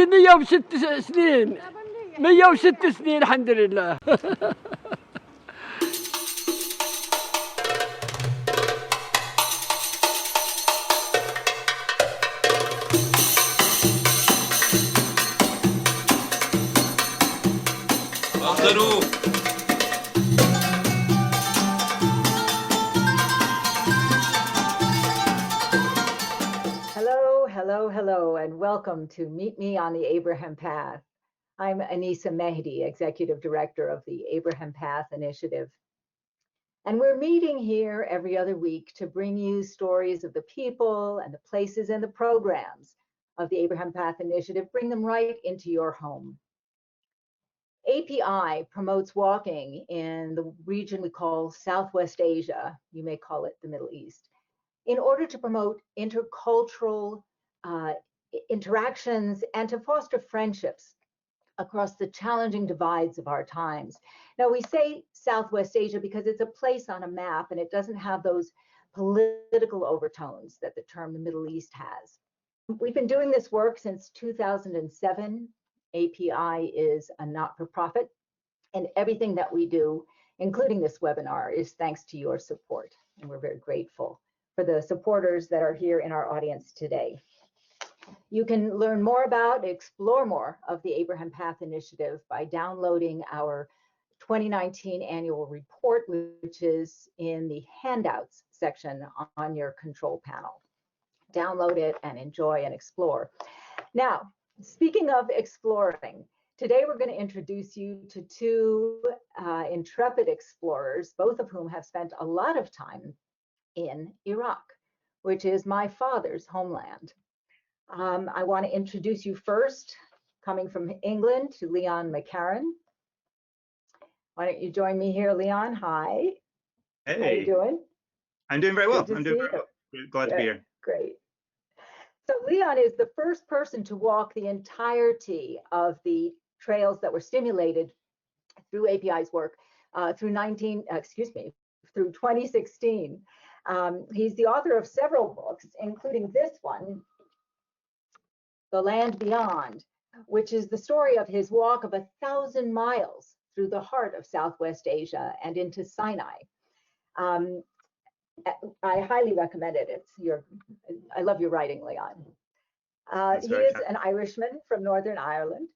عندي 106 سنين 106 سنين الحمد لله. Hello, and welcome to Meet Me on the Abraham Path. I'm Anisa Mehdi, Executive Director of the Abraham Path Initiative. And we're meeting here every other week to bring you stories of the people and the places and the programs of the Abraham Path Initiative, bring them right into your home. API promotes walking in the region we call Southwest Asia, you may call it the Middle East, in order to promote intercultural interactions and to foster friendships across the challenging divides of our times. Now, we say Southwest Asia because it's a place on a map and it doesn't have those political overtones that the term the Middle East has. We've been doing this work since 2007. API is a not-for-profit, and everything that we do, including this webinar, is thanks to your support, and we're very grateful for the supporters that are here in our audience today. You can learn more about, explore more of the Abraham Path Initiative by downloading our 2019 annual report, which is in the handouts section on your control panel. Download it and enjoy and explore. Now, speaking of exploring, today we're going to introduce you to two intrepid explorers, both of whom have spent a lot of time in Iraq, which is my father's homeland. I want to introduce you first, coming from England, to Leon McCarron. Why don't you join me here, Leon? Hi. Hey. How are you doing? I'm doing very well. I'm doing very well. Glad to be here. Great. So Leon is the first person to walk the entirety of the trails that were stimulated through API's work through 2016. He's the author of several books, including this one, The Land Beyond, which is the story of his walk of 1,000 miles through the heart of Southwest Asia and into Sinai. I highly recommend it. I love your writing, Leon. He is an Irishman from Northern Ireland,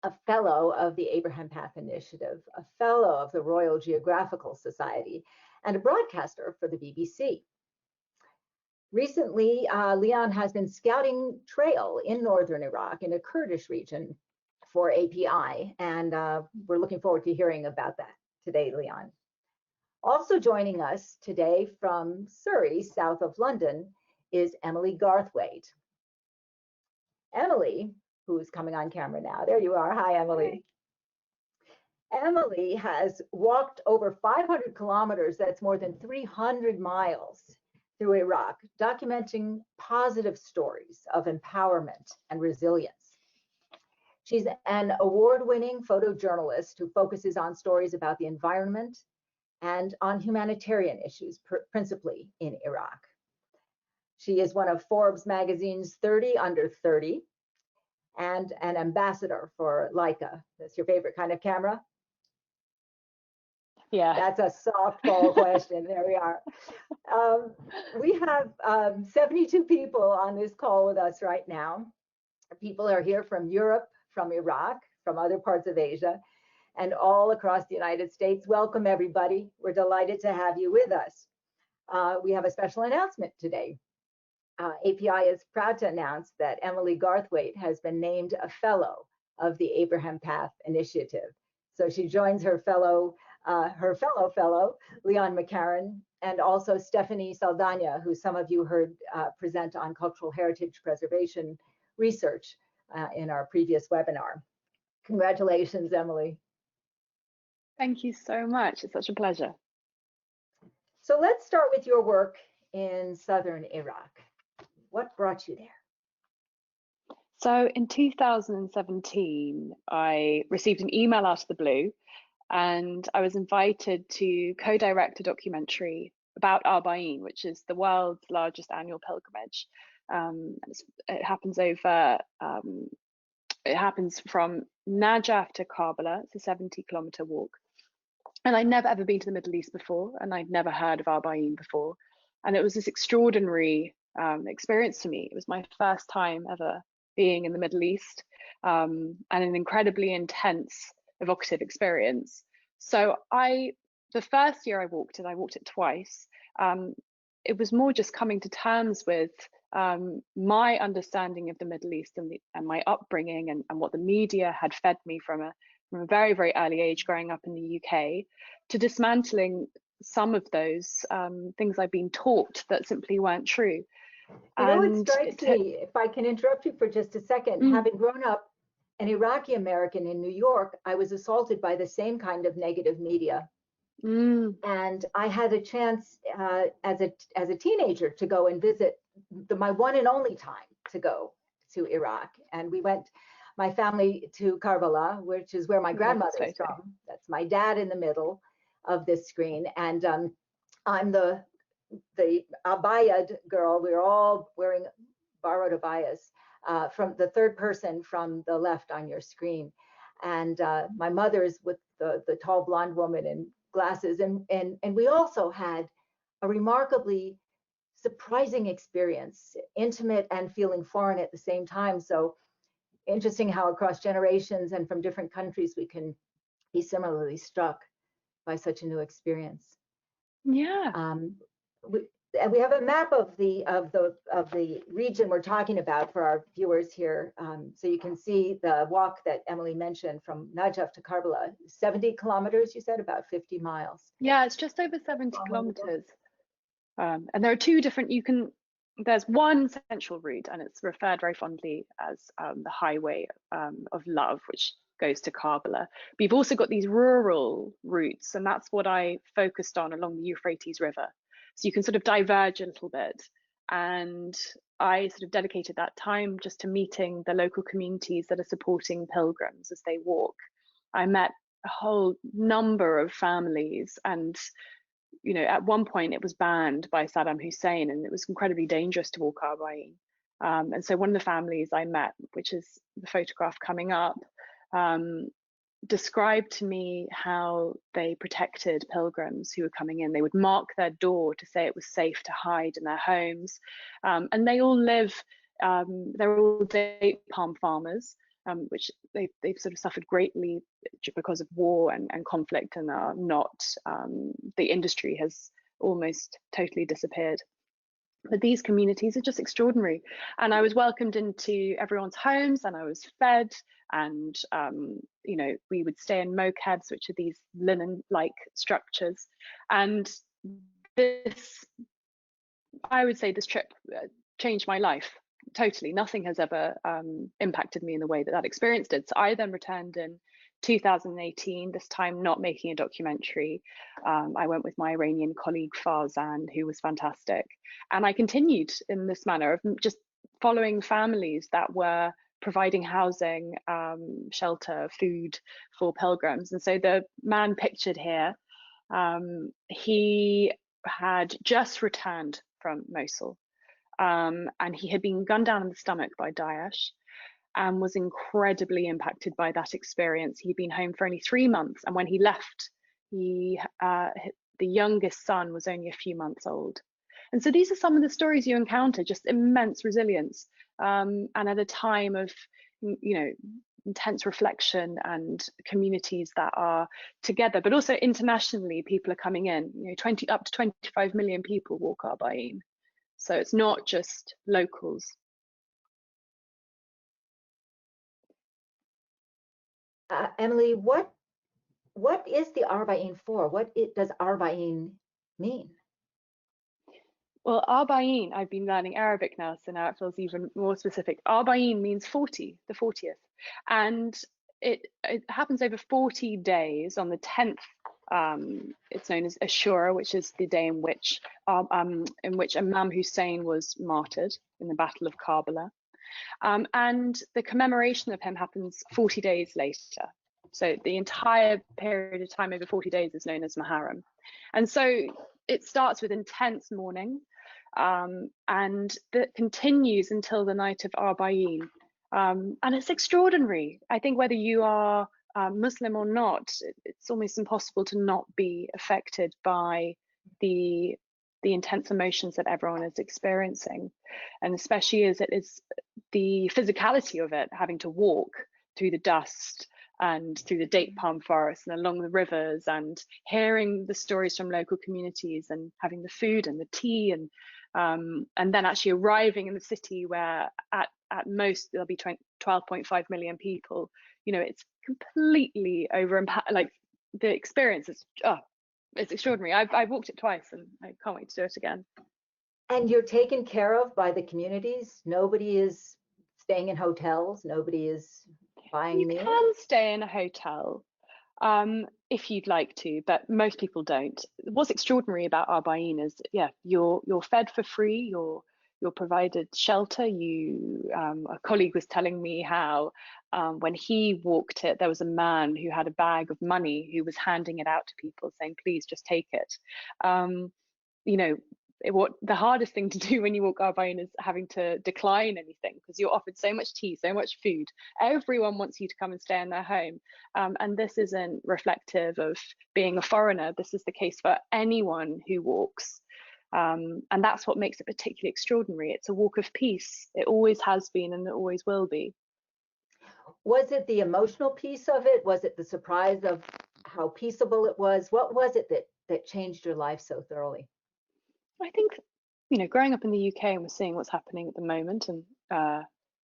a fellow of the Abraham Path Initiative, a fellow of the Royal Geographical Society, and a broadcaster for the BBC. Recently, Leon has been scouting trail in northern Iraq in a Kurdish region for API, and we're looking forward to hearing about that today, Leon. Also joining us today from Surrey, south of London, is Emily Garthwaite. Emily, who's coming on camera now, there you are. Hi, Emily. Hi. Emily has walked over 500 kilometers, that's more than 300 miles, through Iraq, documenting positive stories of empowerment and resilience. She's an award-winning photojournalist who focuses on stories about the environment and on humanitarian issues, principally in Iraq. She is one of Forbes magazine's 30 under 30 and an ambassador for Leica. That's your favorite kind of camera? Yeah. That's a softball question. There we are. We have 72 people on this call with us right now. People are here from Europe, from Iraq, from other parts of Asia, and all across the United States. Welcome, everybody. We're delighted to have you with us. We have a special announcement today. API is proud to announce that Emily Garthwaite has been named a fellow of the Abraham Path Initiative. So she joins her fellow Leon McCarron, and also Stephanie Saldana, who some of you heard present on cultural heritage preservation research in our previous webinar. Congratulations, Emily. Thank you so much. It's such a pleasure. So let's start with your work in southern Iraq. What brought you there? So in 2017, I received an email out of the blue, and I was invited to co-direct a documentary about Arba'een, which is the world's largest annual pilgrimage. It happens over it happens from Najaf to Karbala. It's a 70-kilometer walk. And I'd never ever been to the Middle East before, and I'd never heard of Arba'een before. And it was this extraordinary experience for me. It was my first time ever being in the Middle East, and an incredibly intense, evocative experience. So the first year I walked it twice. It was more just coming to terms with my understanding of the Middle East and my upbringing and what the media had fed me from a very, very early age growing up in the UK, to dismantling some of those things I've been taught that simply weren't true. You know, it strikes me, if I can interrupt you for just a second, having grown up an Iraqi American in New York, I was assaulted by the same kind of negative media. And I had a chance as a teenager to go and visit, my one and only time to go to Iraq. And we went, my family, to Karbala, which is where my grandmother is from. That's my dad in the middle of this screen. And I'm the abayad girl. We're all wearing borrowed abayas, from the third person from the left on your screen. And my mother's with the tall blonde woman in glasses. And we also had a remarkably surprising experience, intimate and feeling foreign at the same time. So interesting how across generations and from different countries we can be similarly struck by such a new experience. Yeah. We have a map of the region we're talking about for our viewers here, so you can see the walk that Emily mentioned from Najaf to Karbala. 70 kilometers, you said, about 50 miles. Yeah, it's just over 70 kilometers. And there are two different, there's one central route, and it's referred very fondly as the highway of love, which goes to Karbala. But you've also got these rural routes, and that's what I focused on along the Euphrates River. So you can sort of diverge a little bit. And I sort of dedicated that time just to meeting the local communities that are supporting pilgrims as they walk. I met a whole number of families, and at one point it was banned by Saddam Hussein, and it was incredibly dangerous to walk Arba'een. And so one of the families I met, which is the photograph coming up, described to me how they protected pilgrims who were coming in. They would mark their door to say it was safe to hide in their homes. And they all live, they're all date palm farmers, which they've sort of suffered greatly because of war and conflict, and are not, the industry has almost totally disappeared. But these communities are just extraordinary. And I was welcomed into everyone's homes, and I was fed, and we would stay in mokebs, which are these linen-like structures. And I would say this trip changed my life totally. Nothing has ever impacted me in the way that experience did. So I then returned in 2018, this time not making a documentary. I went with my Iranian colleague Farzan, who was fantastic. And I continued in this manner of just following families that were providing housing, shelter, food for pilgrims. And so the man pictured here, he had just returned from Mosul, and he had been gunned down in the stomach by Daesh, and was incredibly impacted by that experience. He'd been home for only 3 months, and when he left, the youngest son was only a few months old. And so these are some of the stories you encounter, just immense resilience, and at a time of intense reflection and communities that are together, but also internationally people are coming in. 20 up to 25 million people walk Arba'een, so it's not just locals. Emily, what is the Arba'een for? What does Arba'een mean? Well, Arba'een, I've been learning Arabic now, so now it feels even more specific. Arba'een means 40, the 40th. And it happens over 40 days. On the 10th, it's known as Ashura, which is the day in which Imam Hussein was martyred in the Battle of Karbala. And the commemoration of him happens 40 days later. So the entire period of time over 40 days is known as Muharram. And so it starts with intense mourning, and that continues until the night of Arba'een. And it's extraordinary. I think whether you are Muslim or not, it's almost impossible to not be affected by the intense emotions that everyone is experiencing, and especially as it is the physicality of it, having to walk through the dust and through the date palm forest and along the rivers, and hearing the stories from local communities, and having the food and the tea, and then actually arriving in the city where at most there'll be 12.5 million people. You know, it's completely like the experience is it's extraordinary. I've walked it twice and I can't wait to do it again. And you're taken care of by the communities? Nobody is staying in hotels? Nobody is buying meals? You can stay in a hotel if you'd like to, but most people don't. What's extraordinary about Arba'een is, yeah, you're fed for free, you're provided shelter. A colleague was telling me how when he walked it, there was a man who had a bag of money who was handing it out to people, saying, "Please just take it." You know, what the hardest thing to do when you walk Arba'een is having to decline anything, because you're offered so much tea, so much food. Everyone wants you to come and stay in their home, and this isn't reflective of being a foreigner. This is the case for anyone who walks. And that's what makes it particularly extraordinary. It's a walk of peace. It always has been, and it always will be. Was it the emotional piece of it? Was it the surprise of how peaceable it was? What was it that changed your life so thoroughly? I think, growing up in the UK, and we're seeing what's happening at the moment, and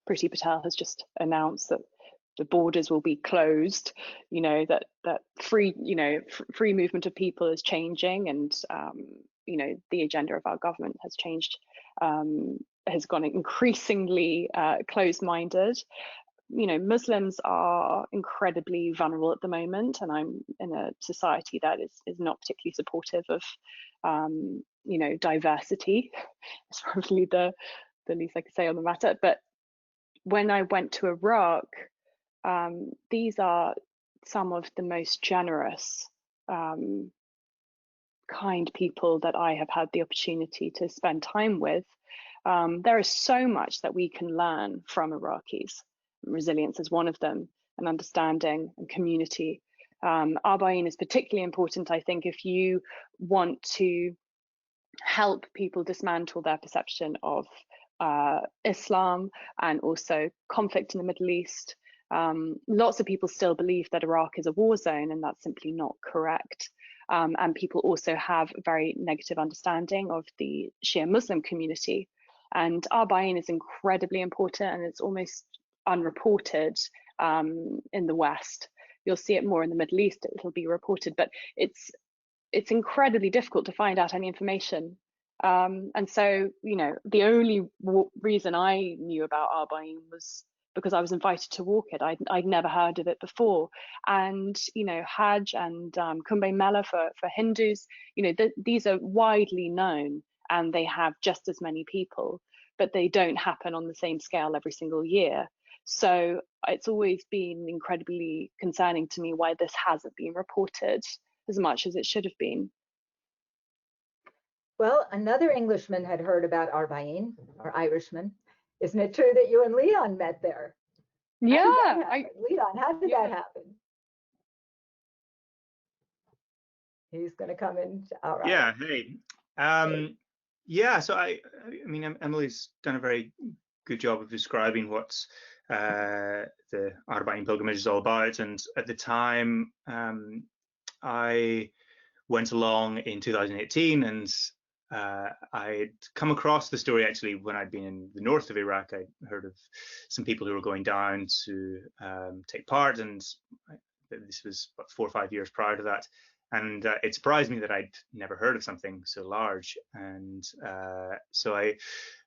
Priti Patel has just announced that the borders will be closed, that free movement of people is changing, and the agenda of our government has changed, has gone increasingly closed-minded. Muslims are incredibly vulnerable at the moment, and I'm in a society that is not particularly supportive of diversity. It's probably the least I could say on the matter. But when I went to Iraq, these are some of the most generous, kind people that I have had the opportunity to spend time with. There is so much that we can learn from Iraqis. Resilience is one of them, and understanding and community. Arba'een is particularly important, I think, if you want to help people dismantle their perception of Islam and also conflict in the Middle East. Lots of people still believe that Iraq is a war zone, and that's simply not correct. And people also have a very negative understanding of the Shia Muslim community. And Arba'een is incredibly important, and it's almost unreported in the West. You'll see it more in the Middle East, it'll be reported, but it's incredibly difficult to find out any information. And so, the only reason I knew about Arba'een was because I was invited to walk it. I'd never heard of it before. And, Hajj and Kumbh Mela for Hindus, these are widely known, and they have just as many people, but they don't happen on the same scale every single year. So it's always been incredibly concerning to me why this hasn't been reported as much as it should have been. Well, another Englishman had heard about Arba'een, or Irishman. Isn't it true that you and Leon met there? Yeah. Leon, how did that happen? He's going to come in. All right. Yeah. Hey. Yeah. So I mean, Emily's done a very good job of describing what's the Arba'een pilgrimage is all about. And at the time, I went along in 2018, and I'd come across the story actually when I'd been in the north of Iraq. I'd heard of some people who were going down to take part, and this was about 4 or 5 years prior to that. And it surprised me that I'd never heard of something so large. And so I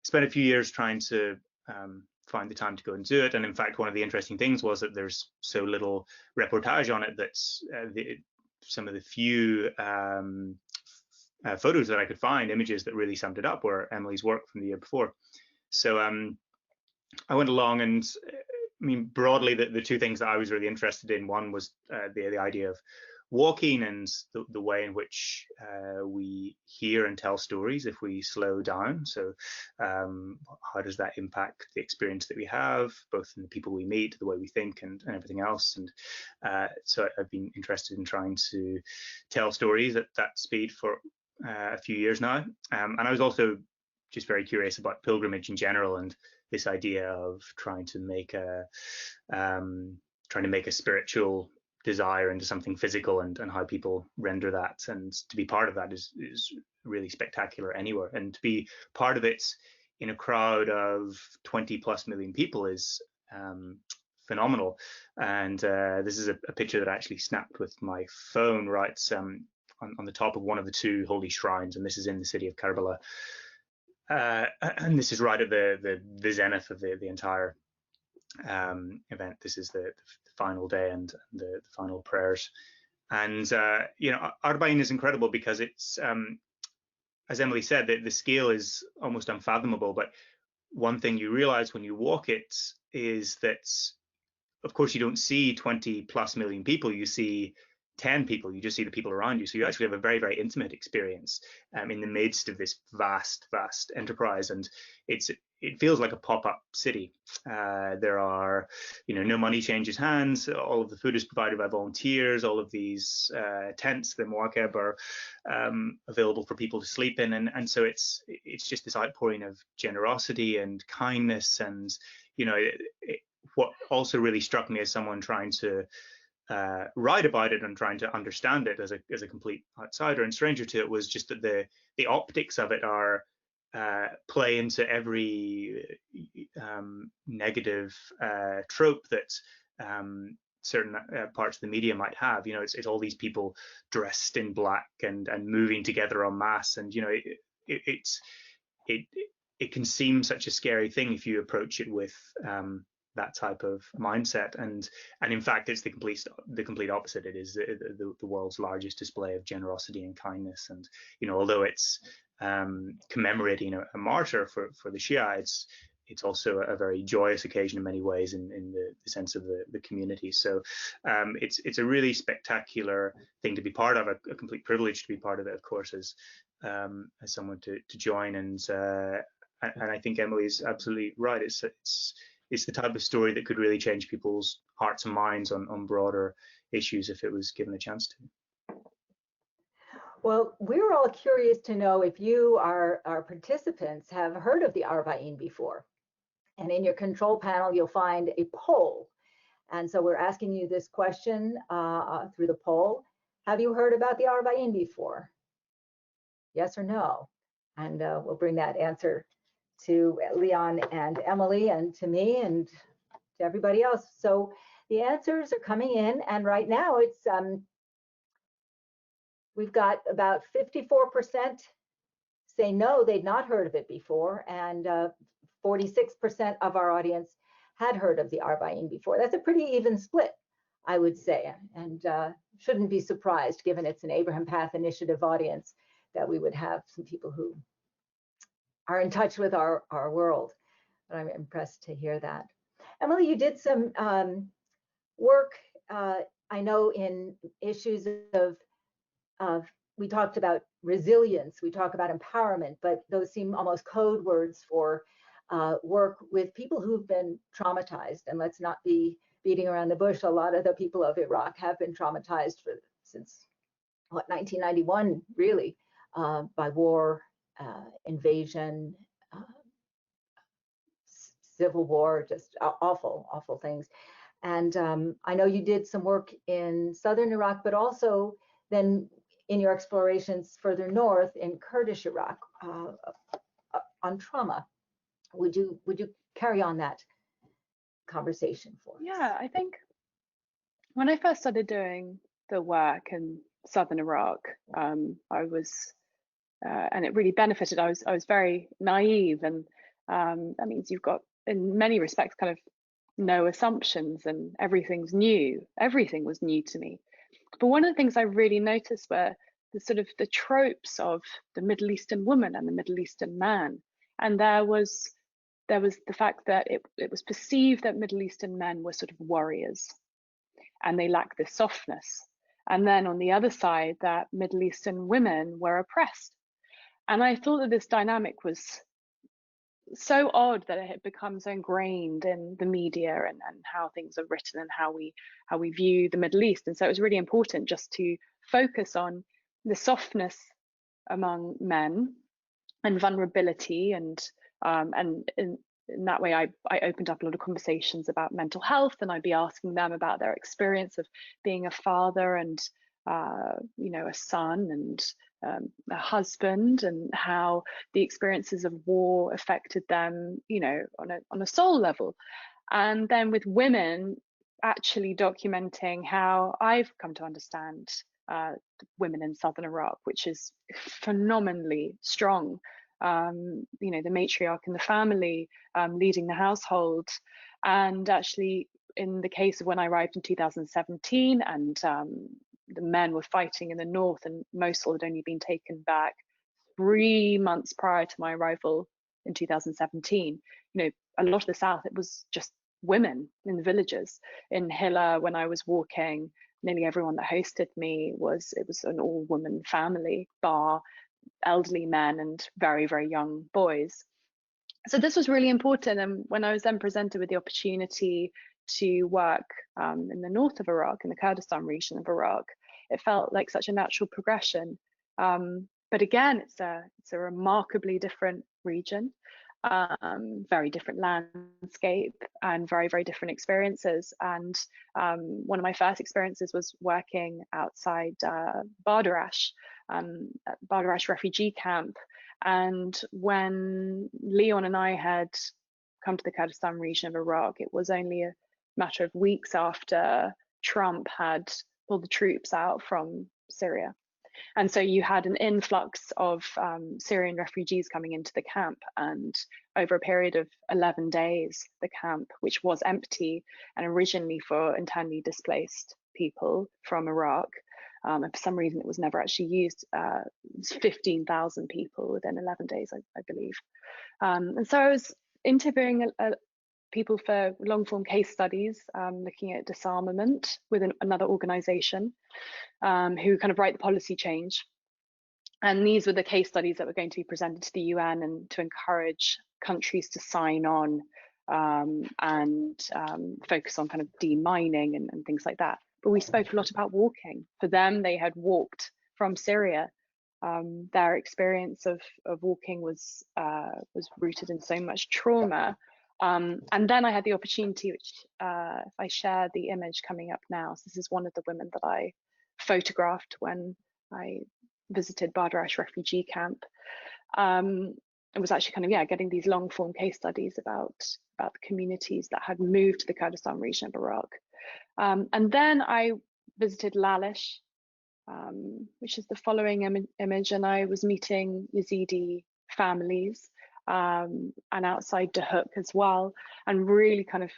spent a few years trying to find the time to go and do it. And in fact, one of the interesting things was that there's so little reportage on it that some of the few photos that I could find, images that really summed it up, were Emily's work from the year before. So I went along, and I mean, broadly, the two things that I was really interested in, one was the idea of walking and the way in which we hear and tell stories if we slow down. So how does that impact the experience that we have, both in the people we meet, the way we think, and everything else. And so I've been interested in trying to tell stories at that speed for a few years now. And I was also just very curious about pilgrimage in general, and this idea of trying to make a spiritual desire into something physical, and how people render that, and to be part of that is really spectacular anywhere, and to be part of it in a crowd of 20+ million people is phenomenal. And this is a picture that I actually snapped with my phone, right, on the top of one of the two holy shrines, and this is in the city of Karbala. And this is right at the zenith of the entire event. This is the final day and the final prayers. And Arba'een is incredible because it's, as Emily said, the scale is almost unfathomable. But one thing you realize when you walk it is that, of course, you don't see 20+ million people. You see 10 people. You just see the people around you. So you actually have a very, very intimate experience in the midst of this vast enterprise. And it feels like a pop-up city. There are, no money changes hands. All of the food is provided by volunteers. All of these tents, the muakeb, are available for people to sleep in. And so it's just this outpouring of generosity and kindness. And, what also really struck me as someone trying to write about it and trying to understand it as a complete outsider and stranger to it was just that the optics of it are play into every negative trope that certain parts of the media might have. It's all these people dressed in black and moving together en masse, and it can seem such a scary thing if you approach it with that type of mindset, and in fact it's the complete opposite. It is the world's largest display of generosity and kindness, and although it's commemorating a martyr for the Shia, it's also a very joyous occasion in many ways in the sense of the community. So it's a really spectacular thing to be part of, a complete privilege to be part of it, of course, as someone to join. And I think Emily's absolutely right. It's the type of story that could really change people's hearts and minds on broader issues if it was given a chance to. Well, we're all curious to know if you, our participants, have heard of the Arba'een before. And in your control panel, you'll find a poll. And so we're asking you this question through the poll. Have you heard about the Arba'een before? Yes or no? And we'll bring that answer to Leon and Emily, and to me, and to everybody else. So the answers are coming in, and right now it's we've got about 54% say no, they'd not heard of it before, and 46% of our audience had heard of the Arba'een before. That's a pretty even split, I would say, and shouldn't be surprised, given it's an Abraham Path Initiative audience, that we would have some people who are in touch with our world. And I'm impressed to hear that. Emily, you did some work, I know, in issues of we talked about resilience, we talk about empowerment, but those seem almost code words for work with people who've been traumatized. And let's not be beating around the bush. A lot of the people of Iraq have been traumatized since 1991, really, by war, invasion, civil war, just awful things. And I know you did some work in southern Iraq, but also then in your explorations further north in Kurdish Iraq on trauma. Would you carry on that conversation for us? Yeah, I think when I first started doing the work in southern Iraq, I was, and it really benefited. I was very naive, and that means you've got, in many respects, kind of no assumptions, and everything's new. Everything was new to me. But one of the things I really noticed were the sort of the tropes of the Middle Eastern woman and the Middle Eastern man, and there was the fact that it was perceived that Middle Eastern men were sort of warriors, and they lacked this softness. And then on the other side, that Middle Eastern women were oppressed. And I thought that this dynamic was so odd that it had become so ingrained in the media and how things are written and how we view the Middle East. And so it was really important just to focus on the softness among men and vulnerability, and in that way I opened up a lot of conversations about mental health, and I'd be asking them about their experience of being a father and a son and a husband, and how the experiences of war affected them, on a soul level. And then with women, actually documenting how I've come to understand women in southern Iraq, which is phenomenally strong. The matriarch in the family, leading the household. And actually, in the case of when I arrived in 2017, and the men were fighting in the north, and Mosul had only been taken back 3 months prior to my arrival in 2017. A lot of the south, it was just women in the villages. In Hilla, when I was walking, nearly everyone that hosted me was an all-woman family, bar elderly men and very, very young boys. So this was really important. And when I was then presented with the opportunity to work in the north of Iraq, in the Kurdistan region of Iraq, it felt like such a natural progression. But again, it's a remarkably different region, very different landscape, and very, very different experiences. And one of my first experiences was working outside Bardarash, Bardarash refugee camp. And when Leon and I had come to the Kurdistan region of Iraq, it was only a matter of weeks after Trump had pulled the troops out from Syria. And so you had an influx of Syrian refugees coming into the camp, and over a period of 11 days, the camp, which was empty and originally for internally displaced people from Iraq, and for some reason it was never actually used, it was 15,000 people within 11 days, I believe. And so I was interviewing people for long form case studies, looking at disarmament with another organization who kind of write the policy change. And these were the case studies that were going to be presented to the UN and to encourage countries to sign on and focus on kind of demining and things like that. But we spoke a lot about walking. For them, they had walked from Syria. Their experience of walking was rooted in so much trauma. And then I had the opportunity, which if I share the image coming up now, so this is one of the women that I photographed when I visited Bardarash refugee camp. It was actually kind of, getting these long form case studies about the communities that had moved to the Kurdistan region of Iraq. And then I visited Lalish, which is the following image, and I was meeting Yazidi families, and outside Dahuk as well, and really kind of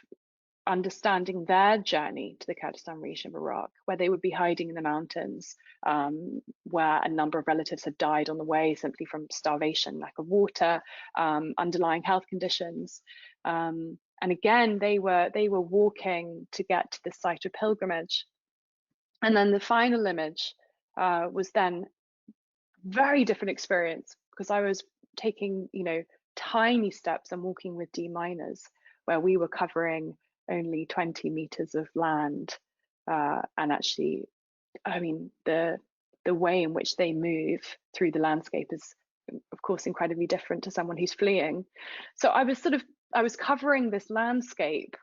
understanding their journey to the Kurdistan region of Iraq, where they would be hiding in the mountains, where a number of relatives had died on the way simply from starvation, lack of water, underlying health conditions. And again, they were walking to get to the site of pilgrimage. And then the final image was then very different experience, because I was taking, tiny steps and walking with deminers, where we were covering only 20 meters of land, and actually, I mean, the way in which they move through the landscape is, of course, incredibly different to someone who's fleeing. So I was covering this landscape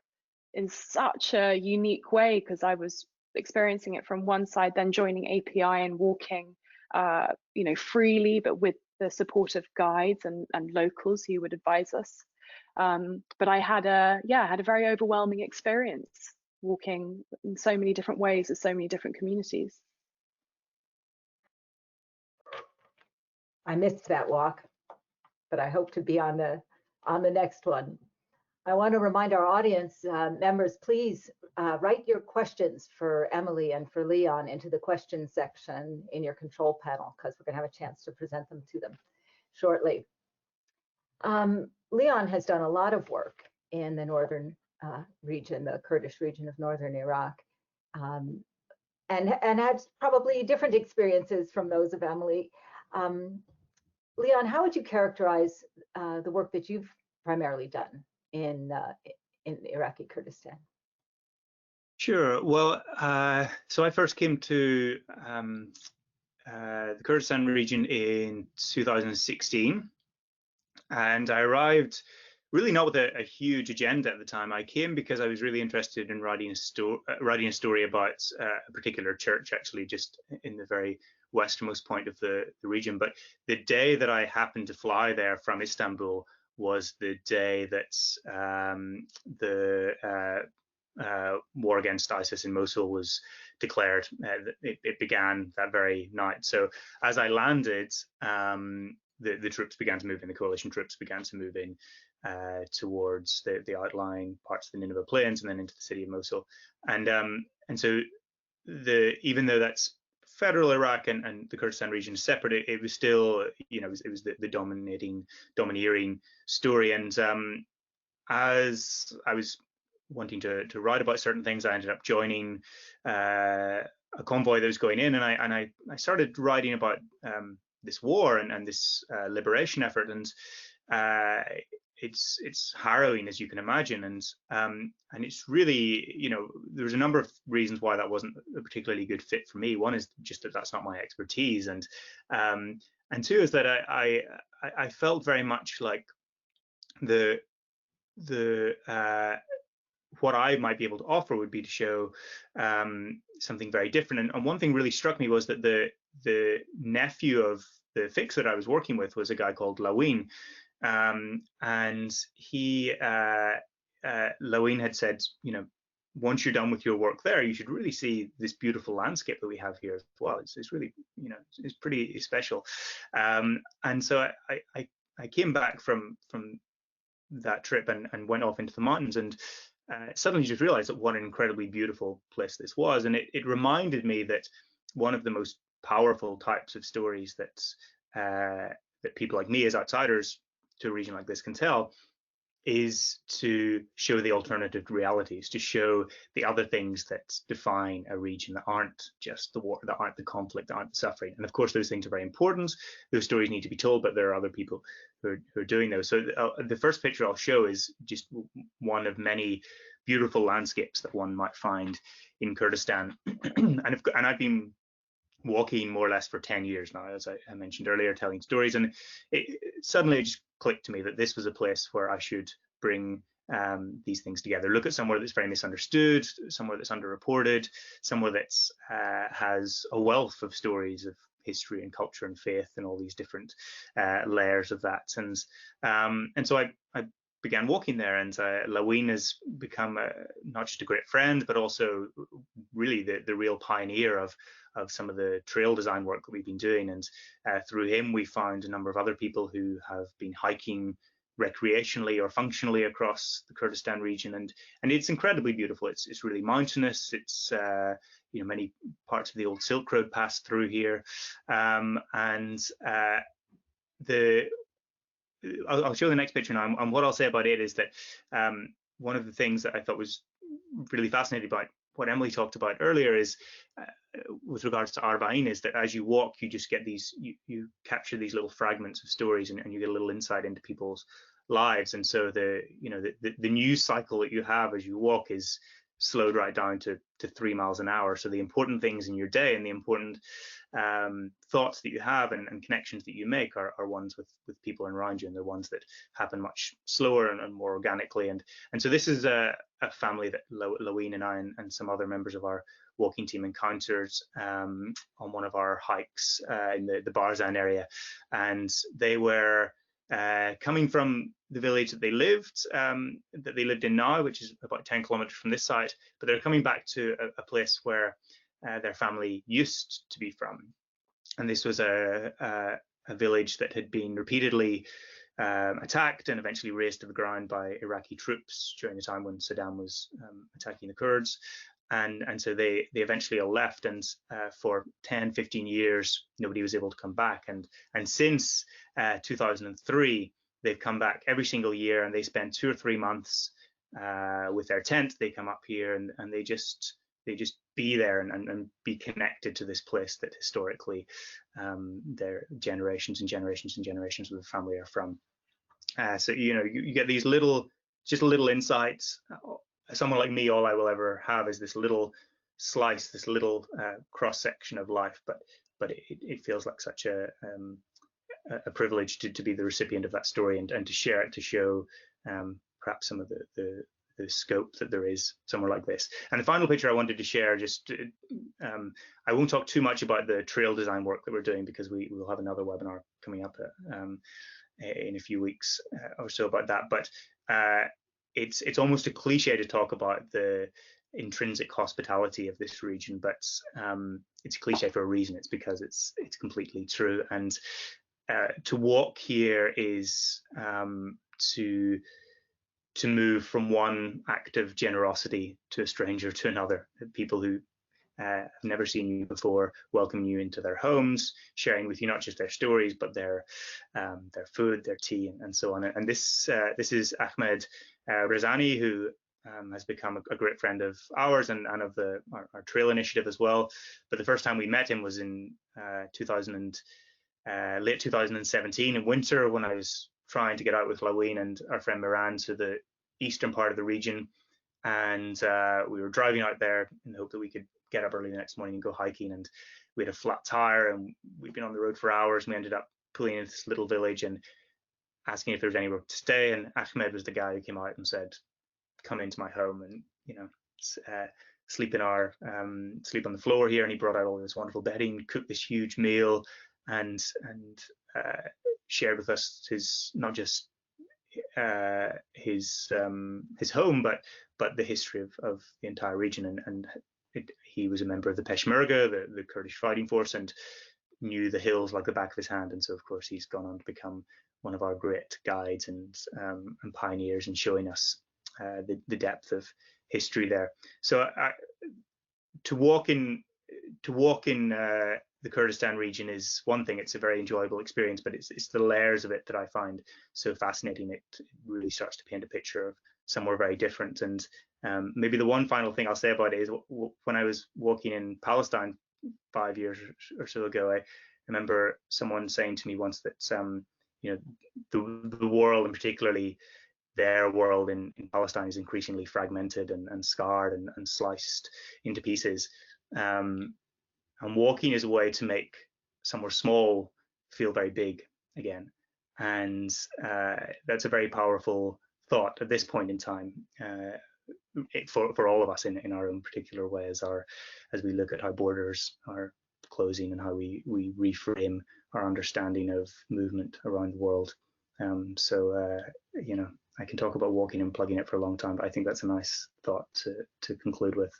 in such a unique way, because I was experiencing it from one side, then joining API and walking, freely, but with the support of guides and locals who would advise us. But I had a very overwhelming experience walking in so many different ways with so many different communities. I missed that walk, but I hope to be on the next one. I want to remind our audience members, please write your questions for Emily and for Leon into the questions section in your control panel, because we're going to have a chance to present them to them shortly. Leon has done a lot of work in the northern region, the Kurdish region of northern Iraq. and had probably different experiences from those of Emily. Leon, how would you characterize the work that you've primarily done in Iraqi Kurdistan? Sure. Well, so I first came to the Kurdistan region in 2016, and I arrived really not with a huge agenda at the time. I came because I was really interested in writing a story about a particular church, actually, just in the very westernmost point of the region. But the day that I happened to fly there from Istanbul was the day that the war against ISIS in Mosul was declared. It began that very night. So as I landed, the troops began to move in. The coalition troops began to move in towards the outlying parts of the Nineveh Plains and then into the city of Mosul. And so even though that's federal Iraq and the Kurdistan region is separate, it was still, it was the domineering story. And as I was wanting to write about certain things, I ended up joining a convoy that was going in, and I started writing about this war and this liberation effort, and it's harrowing, as you can imagine, and it's really, there's a number of reasons why that wasn't a particularly good fit for me. One is just that that's not my expertise, and two is that I felt very much like the what I might be able to offer would be to show something very different. And one thing really struck me was that the nephew of the fixer that I was working with was a guy called Laween. And Laween had said, once you're done with your work there, you should really see this beautiful landscape that we have here as well. It's really, it's pretty special. And so I came back from that trip and went off into the mountains, and suddenly just realized that what an incredibly beautiful place this was. And it reminded me that one of the most powerful types of stories that people like me as outsiders to a region like this can tell is to show the alternative realities, to show the other things that define a region that aren't just the war, that aren't the conflict, that aren't the suffering. And of course, those things are very important. Those stories need to be told, but there are other people who are doing those. So the first picture I'll show is just one of many beautiful landscapes that one might find in Kurdistan. and I've been walking more or less for 10 years now, as I mentioned earlier, telling stories, and it suddenly just clicked to me that this was a place where I should bring these things together. Look at somewhere that's very misunderstood, somewhere that's underreported, somewhere that's has a wealth of stories of history and culture and faith and all these different layers of that. And so I began walking there, and Laween has become not just a great friend, but also really the real pioneer of some of the trail design work that we've been doing. And through him, we found a number of other people who have been hiking recreationally or functionally across the Kurdistan region, and it's incredibly beautiful. It's really mountainous. It's many parts of the old Silk Road pass through here, and I'll show the next picture now. And what I'll say about it is that one of the things that I thought was really fascinating about what Emily talked about earlier is with regards to Arba'een, is that as you walk, you just get these, you capture these little fragments of stories, and you get a little insight into people's lives. And so the news cycle that you have as you walk is slowed right down to 3 miles an hour. So the important things in your day and the important thoughts that you have and connections that you make are ones with people around you, and they're ones that happen much slower and more organically. And so this is a family that Laween and I and some other members of our walking team encountered on one of our hikes in the Barzan area, and they were coming from the village that they lived in now, which is about 10 kilometers from this site, but they're coming back to a place where their family used to be from. And this was a village that had been repeatedly attacked and eventually razed to the ground by Iraqi troops during the time when Saddam was attacking the Kurds. And so they eventually all left, and for 10, 15 years, nobody was able to come back. And since 2003, they've come back every single year, and they spend 2 or 3 months with their tent. They come up here and they just they just be there and be connected to this place that historically their generations and generations and generations of the family are from. So you get these little insights. Someone like me, all I will ever have is this little slice, this little cross section of life, but it feels like such a privilege to be the recipient of that story and to share it, to show perhaps some of the scope that there is somewhere like this. And the final picture I wanted to share, I won't talk too much about the trail design work that we're doing, because we will have another webinar coming up in a few weeks or so about that. But it's almost a cliche to talk about the intrinsic hospitality of this region, but it's a cliche for a reason. It's because it's completely true. And to walk here is to move from one act of generosity to a stranger to another. People who have never seen you before welcome you into their homes, sharing with you not just their stories, but their food, their tea, and so on. And this is Ahmed Razani, who has become a great friend of ours and of our trail initiative as well. But the first time we met him was in late 2017 in winter, when I was trying to get out with Laween and our friend Moran to the eastern part of the region. And we were driving out there in the hope that we could get up early the next morning and go hiking. And we had a flat tire and we'd been on the road for hours. And we ended up pulling into this little village and asking if there was anywhere to stay. And Ahmed was the guy who came out and said, come into my home and, sleep on the floor here. And he brought out all this wonderful bedding, cooked this huge meal, and shared with us not just his home, but the history of the entire region. And he was a member of the Peshmerga, the Kurdish fighting force, and knew the hills like the back of his hand. And so, of course, he's gone on to become one of our great guides and pioneers in showing us the depth of history there. So to walk in the Kurdistan region is one thing. It's a very enjoyable experience, but it's the layers of it that I find so fascinating. It really starts to paint a picture of somewhere very different. And maybe the one final thing I'll say about it is when I was walking in Palestine 5 years or so ago, I remember someone saying to me once that the world, and particularly their world in Palestine, is increasingly fragmented and scarred and sliced into pieces. And walking is a way to make somewhere small feel very big again. And that's a very powerful thought at this point in time for all of us in our own particular way, as we look at how borders are closing and how we reframe our understanding of movement around the world. I can talk about walking and plugging it for a long time, but I think that's a nice thought to conclude with.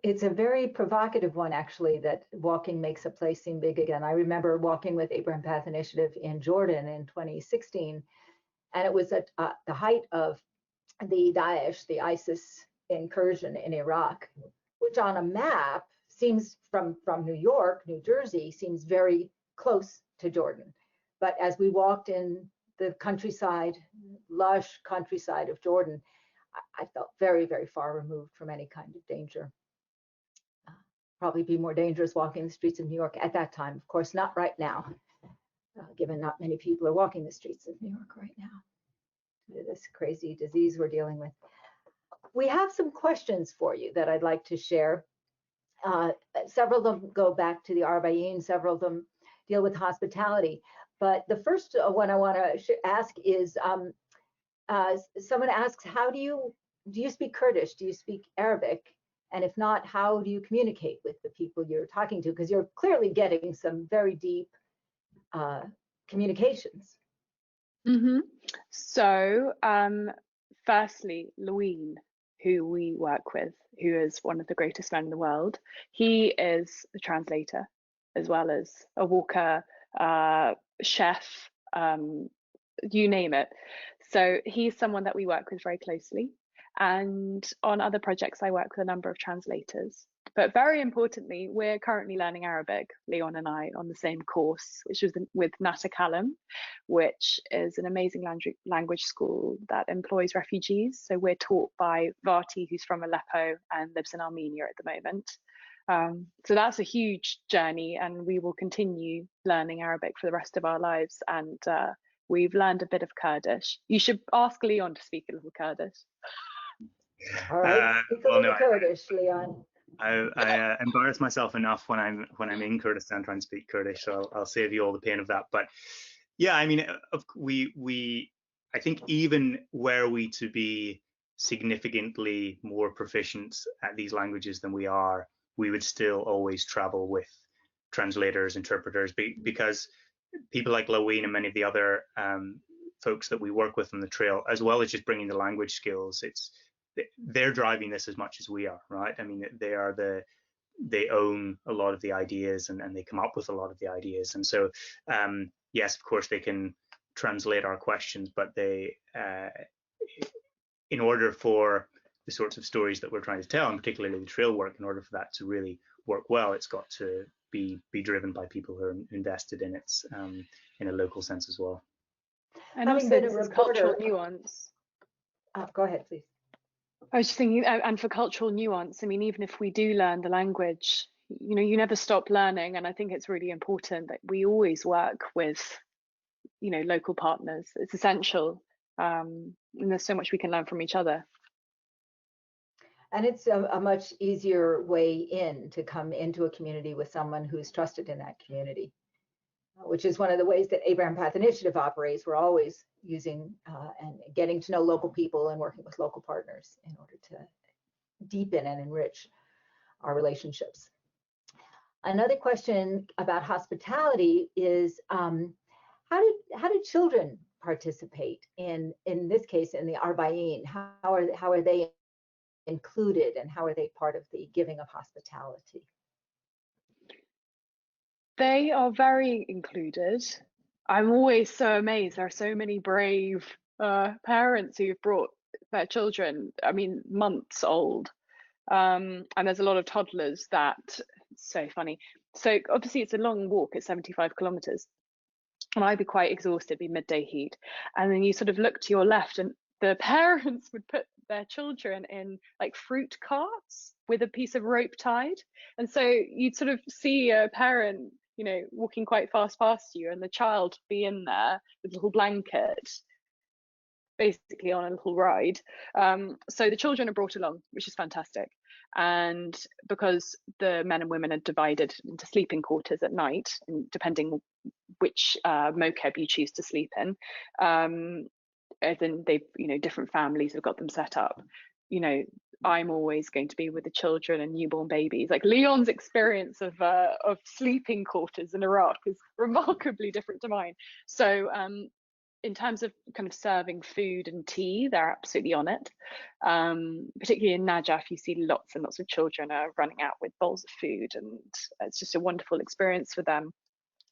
It's a very provocative one, actually, that walking makes a place seem big again. I remember walking with Abraham Path Initiative in Jordan in 2016, and it was at the height of the Daesh, the ISIS incursion in Iraq, which on a map seems from New York, New Jersey, seems very close to Jordan. But as we walked in the countryside, lush countryside of Jordan, I felt very, very far removed from any kind of danger. Probably be more dangerous walking the streets of New York at that time. Of course, not right now, given not many people are walking the streets of New York right now. This crazy disease we're dealing with. We have some questions for you that I'd like to share. Several of them go back to the Arba'een, several of them deal with hospitality. But the first one I want to ask is, someone asks, how do you speak Kurdish? Do you speak Arabic? And if not, how do you communicate with the people you're talking to? Because you're clearly getting some very deep communications. Mm-hmm. So, firstly, Laween, who we work with, who is one of the greatest men in the world, he is a translator as well as a walker, chef, you name it. So he's someone that we work with very closely. And on other projects, I work with a number of translators. But very importantly, we're currently learning Arabic, Leon and I, on the same course, which is with Nata Kalam, which is an amazing language school that employs refugees. So we're taught by Vati, who's from Aleppo and lives in Armenia at the moment. So that's a huge journey, and we will continue learning Arabic for the rest of our lives. And we've learned a bit of Kurdish. You should ask Leon to speak a little Kurdish. All right, speak a little Kurdish, Leon. I embarrass myself enough when I'm in Kurdistan trying to speak Kurdish, so I'll save you all the pain of that. But yeah, I mean, I think even were we to be significantly more proficient at these languages than we are, we would still always travel with translators, interpreters, because people like Laween and many of the other folks that we work with on the trail, as well as just bringing the language skills, they're driving this as much as we are, right? I mean, they own a lot of the ideas, and they come up with a lot of the ideas. And so, yes, of course, they can translate our questions, but in order for the sorts of stories that we're trying to tell, and particularly the trail work, in order for that to really work well, it's got to be driven by people who are invested in it in a local sense as well. And also, this is cultural nuance. Go ahead, please. I was just thinking, and for cultural nuance, I mean, even if we do learn the language, you never stop learning. And I think it's really important that we always work with, local partners. It's essential. And there's so much we can learn from each other. And it's a much easier way in to come into a community with someone who's trusted in that community, which is one of the ways that Abraham Path Initiative operates. We're always using and getting to know local people and working with local partners in order to deepen and enrich our relationships. Another question about hospitality is how do children participate in this case in the Arba'een? How are they included, and how are they part of the giving of hospitality? They are very included. I'm always so amazed. There are so many brave parents who've brought their children, I mean, months old. And there's a lot of toddlers that, it's so funny. So obviously it's a long walk, it's 75 kilometers. And I'd be quite exhausted, it'd be midday heat. And then you sort of look to your left, and the parents would put their children in like fruit carts with a piece of rope tied. And so you'd sort of see a parent, walking quite fast past you, and the child be in there with a little blanket, basically on a little ride. So the children are brought along, which is fantastic. And because the men and women are divided into sleeping quarters at night, and depending which mokeb you choose to sleep in, as in they've, different families have got them set up. I'm always going to be with the children and newborn babies. Like Leon's experience of sleeping quarters in Iraq is remarkably different to mine. So in terms of kind of serving food and tea, they're absolutely on it. Particularly in Najaf, you see lots and lots of children are running out with bowls of food, and it's just a wonderful experience for them.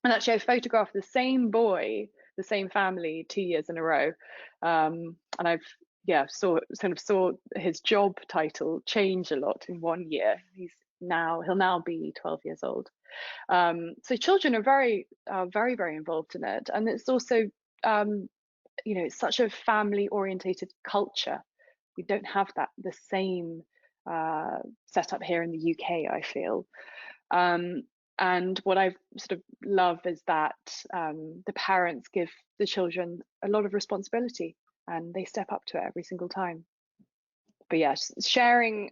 And actually, I photographed the same boy, the same family, 2 years in a row, and I've saw his job title change a lot in 1 year. He'll now be 12 years old. So children are very, very involved in it, and it's also it's such a family orientated culture. We don't have the same setup here in the UK, I feel. And what I sort of love is that the parents give the children a lot of responsibility, and they step up to it every single time. But yes, sharing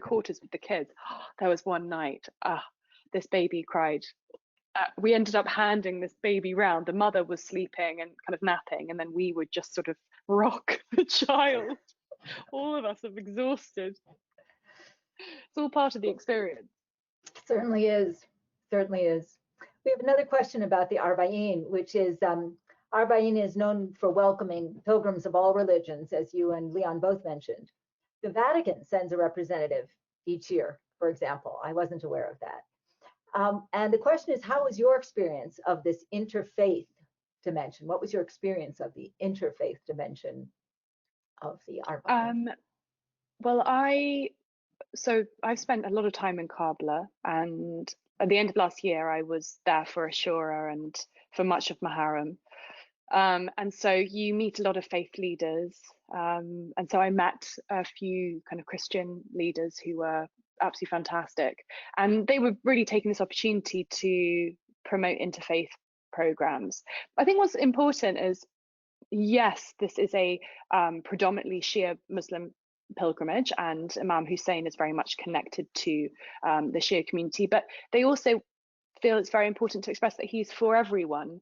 quarters with the kids. There was one night, this baby cried. We ended up handing this baby round. The mother was sleeping and kind of napping, and then we would just sort of rock the child. All of us are exhausted. It's all part of the experience. Certainly is. Certainly is. We have another question about the Arba'een, which is Arba'een is known for welcoming pilgrims of all religions, as you and Leon both mentioned. The Vatican sends a representative each year, for example. I wasn't aware of that. And the question is, how was your experience of this interfaith dimension? What was your experience of the interfaith dimension of the Arba'een? Well, I've spent a lot of time in Kabul, and at the end of last year, I was there for Ashura and for much of Muharram. And so you meet a lot of faith leaders. And so I met a few kind of Christian leaders who were absolutely fantastic. And they were really taking this opportunity to promote interfaith programs. I think what's important is, yes, this is a predominantly Shia Muslim pilgrimage, and Imam Hussein is very much connected to the Shia community, but they also feel it's very important to express that he's for everyone.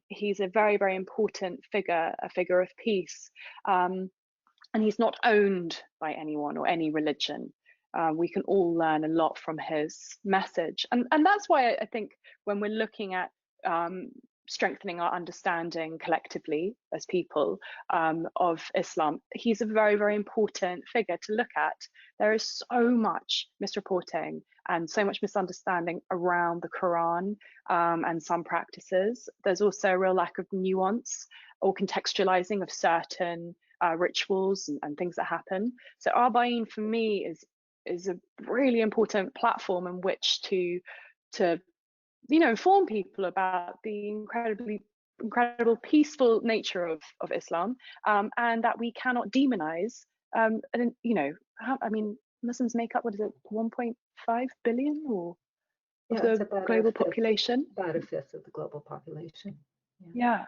He's a very, very important figure, a figure of peace, and he's not owned by anyone or any religion. We can all learn a lot from his message, and that's why I think when we're looking at strengthening our understanding collectively as people of Islam, he's a very, very important figure to look at. There is so much misreporting and so much misunderstanding around the Quran and some practices. There's also a real lack of nuance or contextualizing of certain rituals and things that happen. So Arba'een for me is a really important platform in which to inform people about the incredible peaceful nature of Islam, and that we cannot demonize. And Muslims make up, what is it, 1.5 billion or of the global population? About a fifth of the global population. Yeah.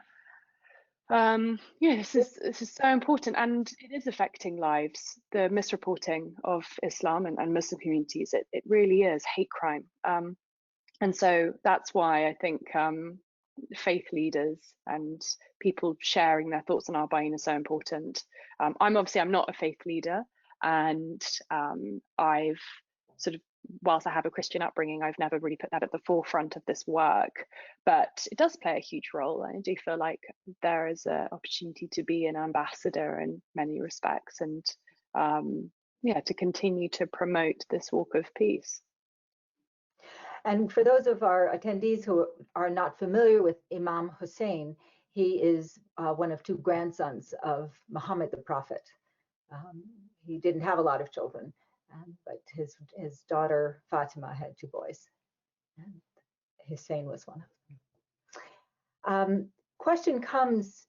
This is so important, and it is affecting lives. The misreporting of Islam and Muslim communities, it really is hate crime. And so that's why I think faith leaders and people sharing their thoughts on Arba'een are so important. I'm not a faith leader, and I've sort of, whilst I have a Christian upbringing, I've never really put that at the forefront of this work, but it does play a huge role. I do feel like there is an opportunity to be an ambassador in many respects, and to continue to promote this walk of peace. And for those of our attendees who are not familiar with Imam Hussein, he is one of two grandsons of Muhammad the Prophet. He didn't have a lot of children, but his daughter Fatima had two boys, and Hussein was one of them. Question comes,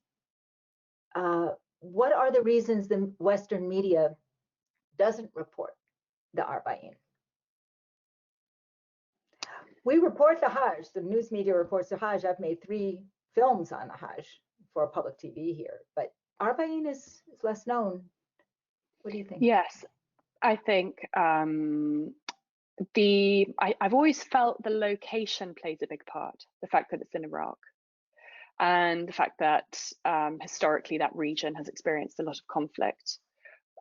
what are the reasons the Western media doesn't report the Arba'een? We report the Hajj, the news media reports the Hajj. I've made 3 films on the Hajj for public TV here, but Arba'een is less known. What do you think? Yes, I think I've always felt the location plays a big part, the fact that it's in Iraq, and the fact that historically that region has experienced a lot of conflict.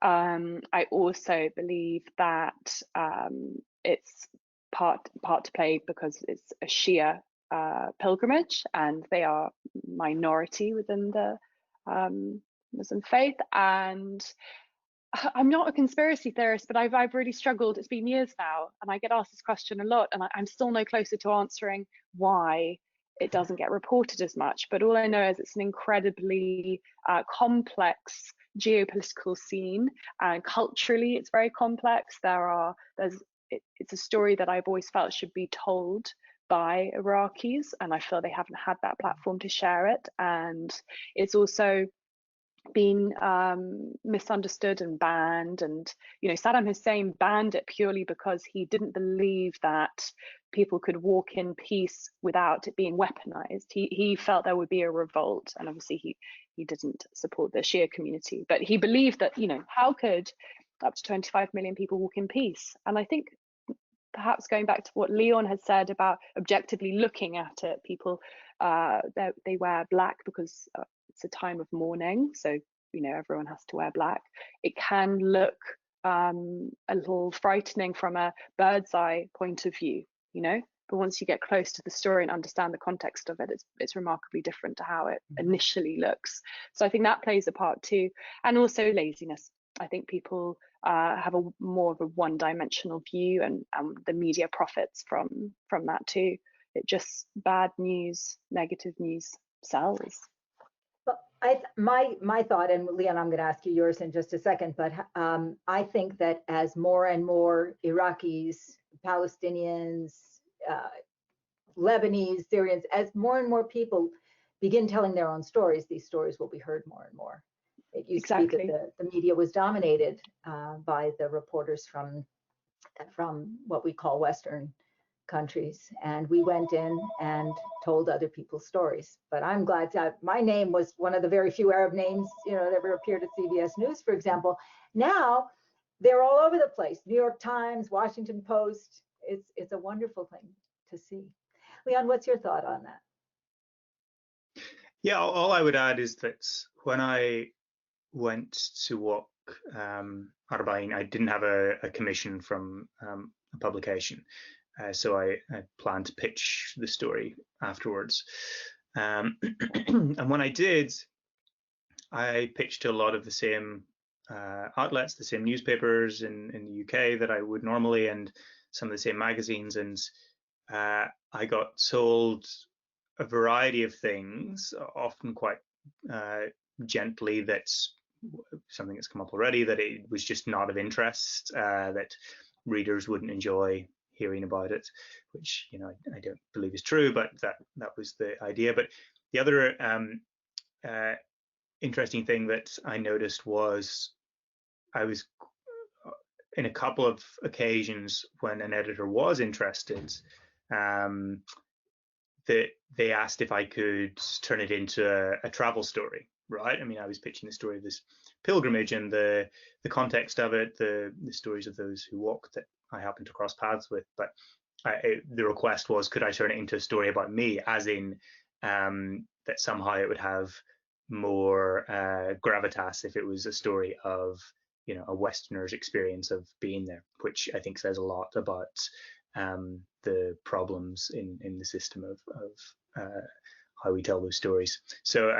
I also believe that it's part to play because it's a Shia pilgrimage, and they are minority within the Muslim faith. And I'm not a conspiracy theorist, but I've really struggled. It's been years now, and I get asked this question a lot, and I'm still no closer to answering why it doesn't get reported as much. But all I know is it's an incredibly complex geopolitical scene, and culturally it's very complex. It's a story that I've always felt should be told by Iraqis, and I feel they haven't had that platform to share it. And it's also been misunderstood and banned. And Saddam Hussein banned it purely because he didn't believe that people could walk in peace without it being weaponized. He felt there would be a revolt, and obviously he didn't support the Shia community, but he believed that how could up to 25 million people walk in peace? And I think perhaps going back to what Leon has said about objectively looking at it, people they wear black because it's a time of mourning, so everyone has to wear black. It can look a little frightening from a bird's eye point of view, but once you get close to the story and understand the context of it, it's remarkably different to how it initially looks. So I think that plays a part too, and also laziness. I think people have more of a one-dimensional view, and the media profits from that too. It just, bad news, negative news sells. Well, My thought, and Leon, I'm going to ask you yours in just a second, but I think that as more and more Iraqis, Palestinians, Lebanese, Syrians, as more and more people begin telling their own stories, these stories will be heard more and more. It used to be that the media was dominated by the reporters from what we call Western countries, and we went in and told other people's stories. But I'm glad that my name was one of the very few Arab names, that ever appeared at CBS News, for example. Now they're all over the place. New York Times, Washington Post. It's a wonderful thing to see. Leon, what's your thought on that? Yeah, all I would add is that when I went to walk Arba'een, I didn't have a commission from a publication. So I planned to pitch the story afterwards. And when I did, I pitched to a lot of the same outlets, the same newspapers in the UK that I would normally, and some of the same magazines. And I got told a variety of things, often quite gently, that's something that's come up already, that it was just not of interest, that readers wouldn't enjoy hearing about it, which I don't believe is true, but that was the idea. But the other interesting thing that I noticed was I was in a couple of occasions when an editor was interested, that they asked if I could turn it into a travel story, right? I mean, I was pitching the story of this pilgrimage and the context of it, the stories of those who walked that I happened to cross paths with. But the request was, could I turn it into a story about me, as in that somehow it would have more gravitas if it was a story of a Westerner's experience of being there, which I think says a lot about the problems in the system of how we tell those stories. So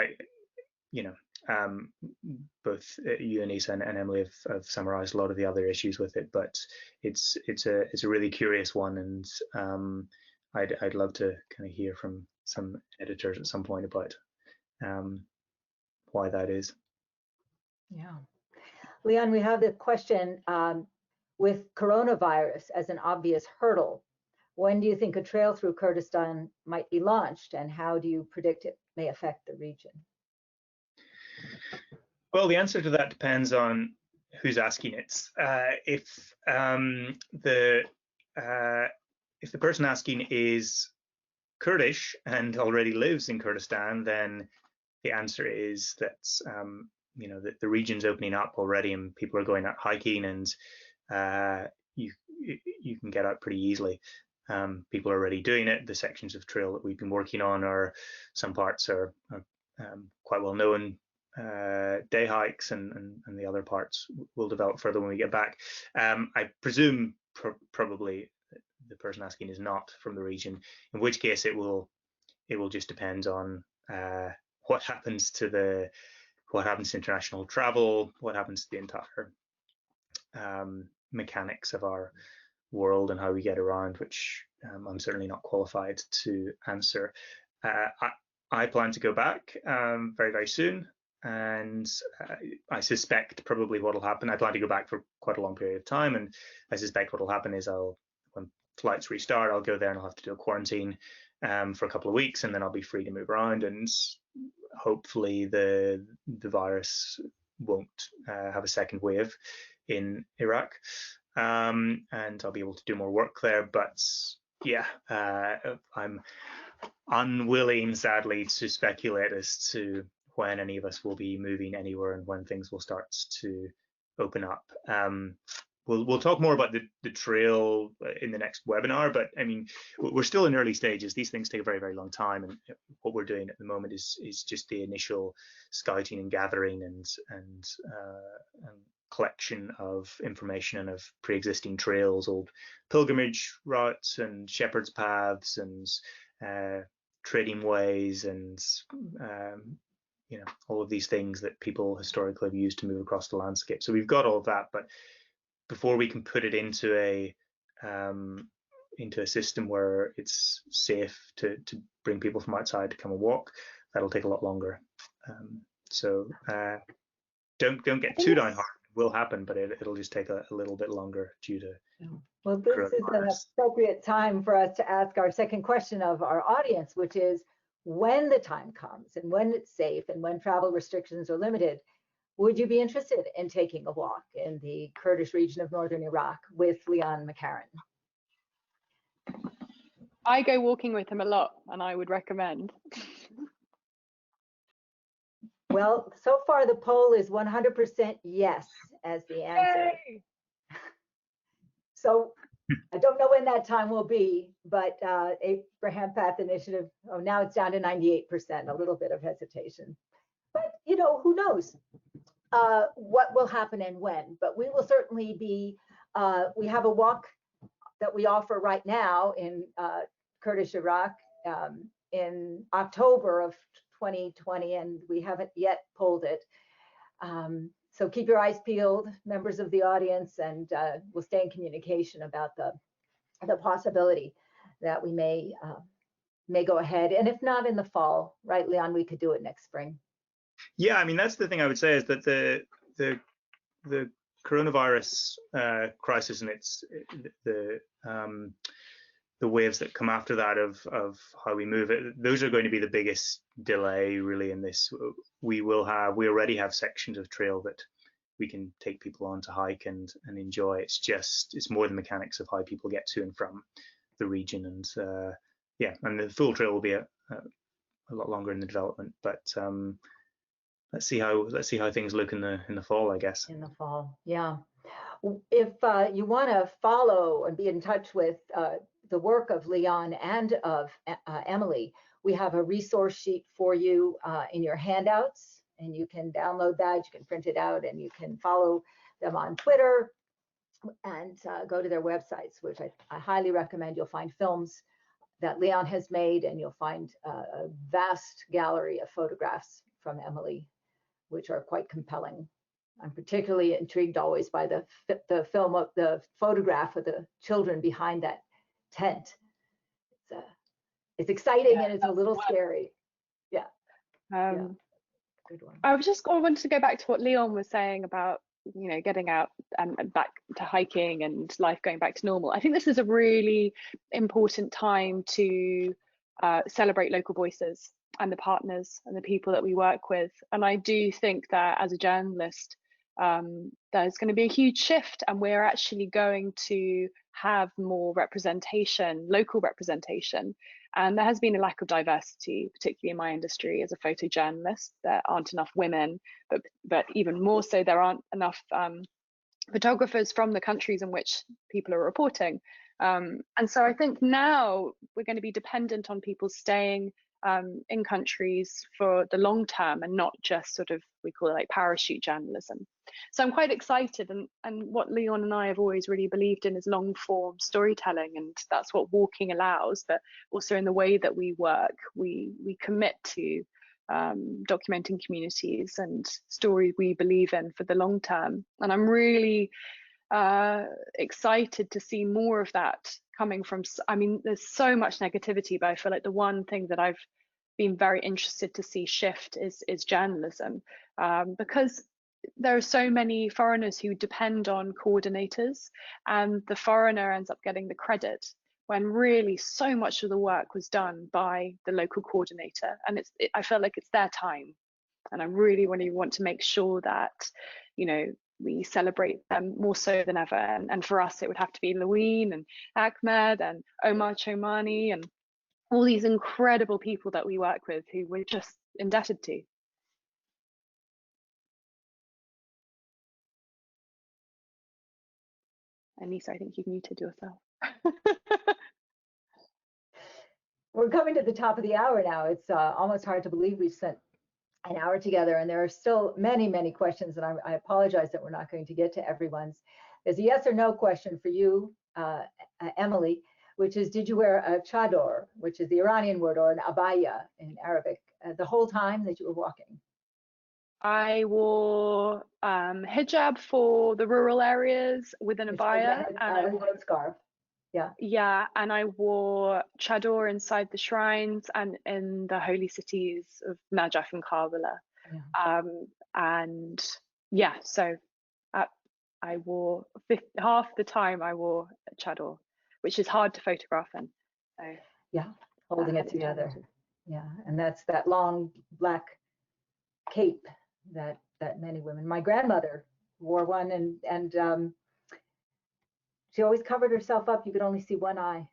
both you, Anissa, and Emily have summarized a lot of the other issues with it, but it's a really curious one, and I'd love to kind of hear from some editors at some point about why that is. Yeah. Leon, we have the question, with coronavirus as an obvious hurdle, when do you think a trail through Kurdistan might be launched, and how do you predict it may affect the region? Well, the answer to that depends on who's asking it. If the person asking is Kurdish and already lives in Kurdistan, then the answer is that that the region's opening up already, and people are going out hiking, and you can get out pretty easily. People are already doing it. The sections of trail that we've been working on some parts are quite well known day hikes, and the other parts will develop further when we get back. I presume probably the person asking is not from the region, in which case it will just depend on what happens to international travel, what happens to the entire mechanics of our world and how we get around, which I'm certainly not qualified to answer. I plan to go back very, very soon, and I suspect probably what will happen, I plan to go back for quite a long period of time, and I suspect what will happen is when flights restart, I'll go there and I'll have to do a quarantine for a couple of weeks, and then I'll be free to move around, and hopefully the virus won't have a second wave in Iraq, and I'll be able to do more work there. But yeah, I'm unwilling, sadly, to speculate as to when any of us will be moving anywhere and when things will start to open up. We'll talk more about the trail in the next webinar, but I mean, we're still in early stages. These things take a very, very long time, and what we're doing at the moment is just the initial scouting and gathering and collection of information and of pre-existing trails, old pilgrimage routes and shepherd's paths and trading ways, and all of these things that people historically have used to move across the landscape. So we've got all of that, but before we can put it into a system where it's safe to bring people from outside to come and walk, that'll take a lot longer. So don't get too downhearted. It will happen, but it'll just take a little bit longer due to Well, this is an coronavirus. appropriate time for us to ask our second question of our audience, which is, when the time comes and when it's safe and when travel restrictions are limited, would you be interested in taking a walk in the Kurdish region of northern Iraq with Leon McCarron? I go walking with him a lot, and I would recommend. Well, so far the poll is 100% yes as the answer. Yay! So I don't know when that time will be, but Abraham Path Initiative, oh, now it's down to 98%, a little bit of hesitation. But, you know, who knows what will happen and when. But we will certainly be, we have a walk that we offer right now in Kurdish Iraq in October of 2020, and we haven't yet polled it. So keep your eyes peeled, members of the audience, and we'll stay in communication about the possibility that we may go ahead. And if not in the fall, right, Leon, we could do it next spring. Yeah, I mean, that's the thing I would say, is that the coronavirus crisis and the waves that come after that of how we move it, those are going to be the biggest delay really in this. We already have sections of trail that we can take people on to hike and enjoy. It's more the mechanics of how people get to and from the region, and yeah, and the full trail will be a lot longer in the development, but let's see how things look in the fall, I guess. In the fall, yeah. If you want to follow and be in touch with the work of Leon and of Emily, we have a resource sheet for you in your handouts, and you can download that, you can print it out, and you can follow them on Twitter and go to their websites, which I highly recommend. You'll find films that Leon has made, and you'll find a vast gallery of photographs from Emily, which are quite compelling. I'm particularly intrigued always by the photograph of the children behind that tent. It's exciting, and it's a little scary. Yeah. Yeah. Good one. I wanted to go back to what Leon was saying about, you know, getting out and back to hiking and life going back to normal. I think this is a really important time to celebrate local voices and the partners and the people that we work with. And I do think that as a journalist, there's going to be a huge shift, and we're actually going to have more representation, local representation. And there has been a lack of diversity, particularly in my industry as a photojournalist. There aren't enough women, but even more so, there aren't enough photographers from the countries in which people are reporting. And so I think now we're going to be dependent on people staying in countries for the long term, and not just sort of, we call it like parachute journalism. So I'm quite excited, and what Leon and I have always really believed in is long form storytelling, and that's what walking allows. But also in the way that we work, we commit to documenting communities and stories we believe in for the long term. And I'm really excited to see more of that coming from, I mean, there's so much negativity, but I feel like the one thing that I've been very interested to see shift is journalism, because there are so many foreigners who depend on coordinators, and the foreigner ends up getting the credit when really so much of the work was done by the local coordinator. And I felt like it's their time, and I really want to make sure that, you know, we celebrate them more so than ever. And for us, it would have to be Louine and Ahmed and Omar Chomani and all these incredible people that we work with who we're just indebted to. Anissa, I think you've muted yourself. We're coming to the top of the hour now. It's almost hard to believe we've spent an hour together, and there are still many, many questions, and I apologize that we're not going to get to everyone's. There's a yes or no question for you, Emily, which is, did you wear a chador, which is the Iranian word, or an abaya in Arabic, the whole time that you were walking? I wore hijab for the rural areas with an abaya, and a scarf. Yeah. Yeah, and I wore chador inside the shrines and in the holy cities of Najaf and Karbala. And yeah, so I wore half the time I wore a chador, which is hard to photograph in. So yeah, holding it together. Yeah, and that's that long black cape that many women. My grandmother wore one, and she always covered herself up. You could only see one eye,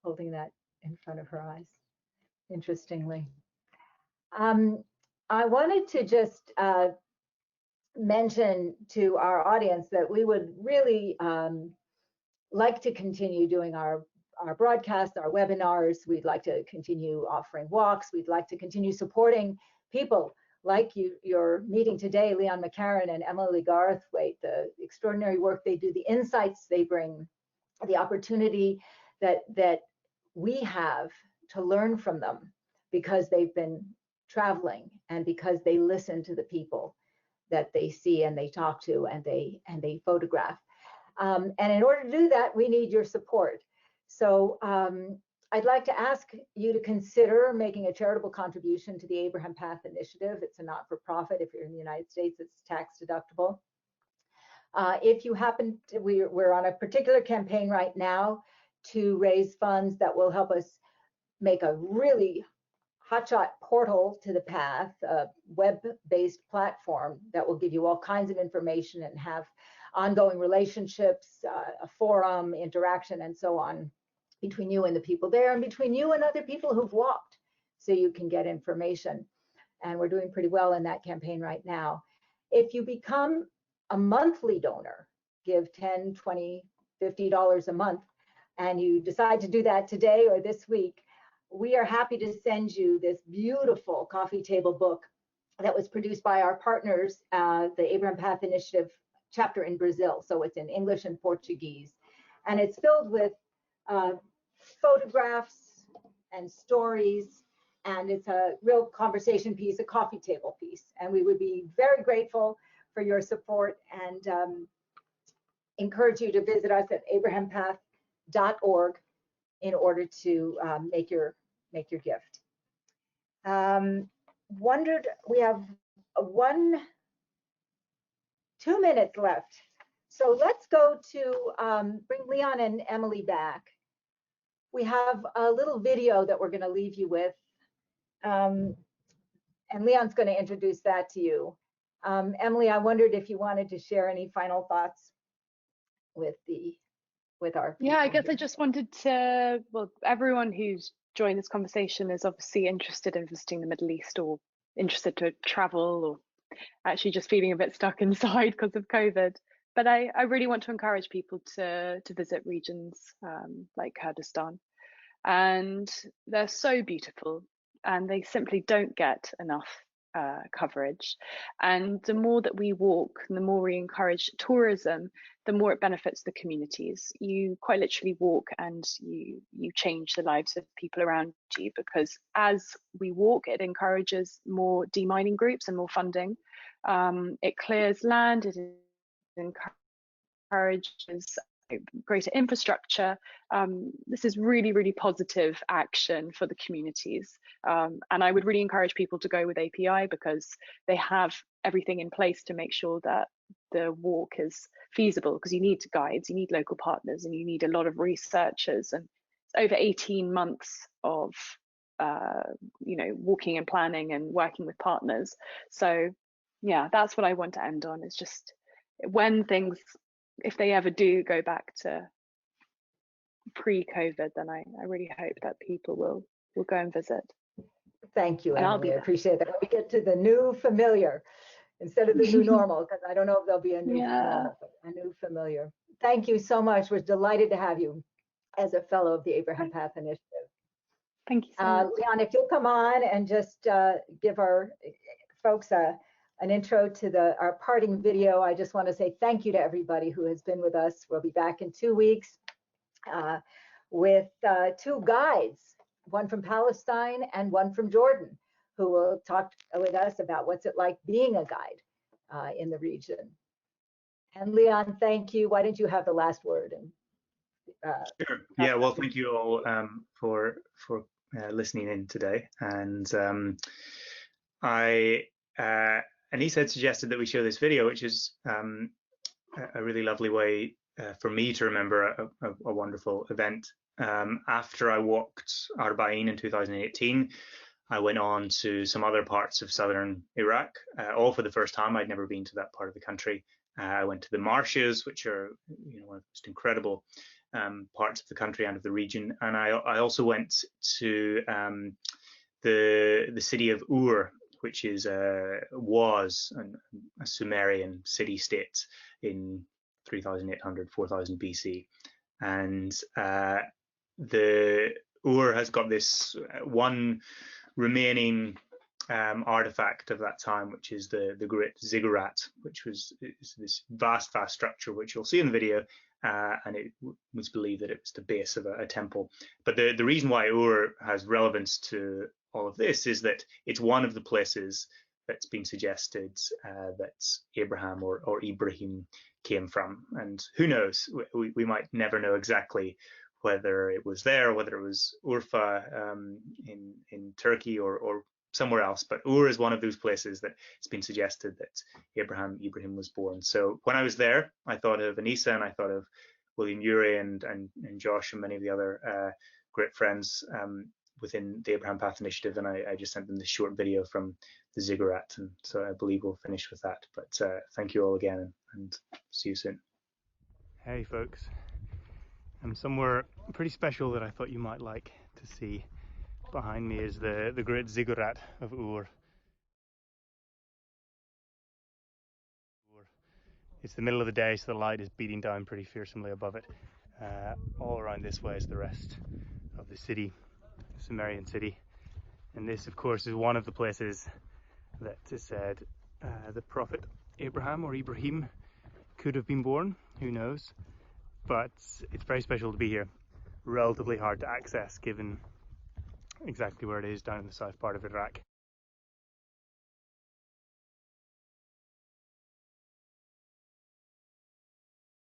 holding that in front of her eyes. Interestingly, I wanted to just mention to our audience that we would really like to continue doing our broadcasts, our webinars. We'd like to continue offering walks. We'd like to continue supporting people like you're meeting today, Leon McCarron and Emily Garthwaite, the extraordinary work they do, the insights they bring, the opportunity that we have to learn from them because they've been traveling and because they listen to the people that they see and they talk to and they photograph. And in order to do that, we need your support. So I'd like to ask you to consider making a charitable contribution to the Abraham Path Initiative. It's a not-for-profit. If you're in the United States, it's tax deductible. If you happen to, we're on a particular campaign right now to raise funds that will help us make a really hotshot portal to the path, a web-based platform that will give you all kinds of information and have ongoing relationships, a forum, interaction, and so on between you and the people there and between you and other people who've walked so you can get information. And we're doing pretty well in that campaign right now. If you become a monthly donor, give $10, $20, $50 a month, and you decide to do that today or this week, we are happy to send you this beautiful coffee table book that was produced by our partners, the Abraham Path Initiative chapter in Brazil. So it's in English and Portuguese. And it's filled with photographs and stories. And it's a real conversation piece, a coffee table piece. And we would be very grateful for your support and encourage you to visit us at abrahampath.org in order to make your gift. Wondered, we have 2 minutes left. So let's go to bring Leon and Emily back. We have a little video that we're going to leave you with. And Leon's going to introduce that to you. Emily, I wondered if you wanted to share any final thoughts with our Yeah, I guess here. I just wanted to, well, everyone who's joined this conversation is obviously interested in visiting the Middle East or interested to travel or actually just feeling a bit stuck inside because of COVID. But I really want to encourage people to visit regions like Kurdistan. And they're so beautiful and they simply don't get enough coverage. And the more that we walk and the more we encourage tourism, the more it benefits the communities. You quite literally walk and you change the lives of people around you, because as we walk, it encourages more demining groups and more funding. It clears land, it encourages greater infrastructure. This is really, really positive action for the communities. And I would really encourage people to go with API because they have everything in place to make sure that the walk is feasible, because you need guides, you need local partners, and you need a lot of researchers. And it's over 18 months of walking and planning and working with partners. So yeah, that's what I want to end on. Is just when things, if they ever do go back to pre-COVID, then I really hope that people will go and visit. Thank you, And I'll Emily. be I appreciate that. We get to the new familiar instead of the new normal, because I don't know if there'll be a new normal, but a new familiar. Thank you so much. We're delighted to have you as a fellow of the Abraham Path Initiative. Thank you so much. Leon, if you'll come on and just give our folks an intro to our parting video. I just want to say thank you to everybody who has been with us. We'll be back in 2 weeks with 2 guides, one from Palestine and one from Jordan, who will talk with us about what's it like being a guide in the region. And Leon, thank you. Why don't you have the last word? Sure. Yeah, well, thank you all for listening in today. And I Anissa had suggested that we show this video, which is a really lovely way for me to remember a wonderful event. After I walked Arba'een in 2018, I went on to some other parts of southern Iraq, all for the first time. I'd never been to that part of the country. I went to the marshes, which are one of the most incredible parts of the country and of the region. And I also went to the city of Ur, which was a Sumerian city-state in 3,800, 4,000 BC. And the Ur has got this one remaining artifact of that time, which is the great ziggurat, which is this vast structure, which you'll see in the video, and it was believed that it was the base of a temple. But the reason why Ur has relevance to all of this is that it's one of the places that's been suggested that Abraham or Ibrahim came from. And who knows, we might never know exactly whether it was there, whether it was Urfa in Turkey or somewhere else. But Ur is one of those places that it's been suggested that Ibrahim was born. So when I was there, I thought of Anissa, and I thought of William Urey and Josh and many of the other great friends within the Abraham Path Initiative, and I just sent them this short video from the ziggurat, and so I believe we'll finish with that. But thank you all again, and see you soon. Hey folks, I'm somewhere pretty special that I thought you might like to see. Behind me is the great ziggurat of Ur. It's the middle of the day, so the light is beating down pretty fearsomely above it. All around this way is the rest of the city, the Sumerian city. And this, of course, is one of the places that is said the prophet Abraham or Ibrahim could have been born. Who knows? But it's very special to be here. Relatively hard to access given exactly where it is down in the south part of Iraq.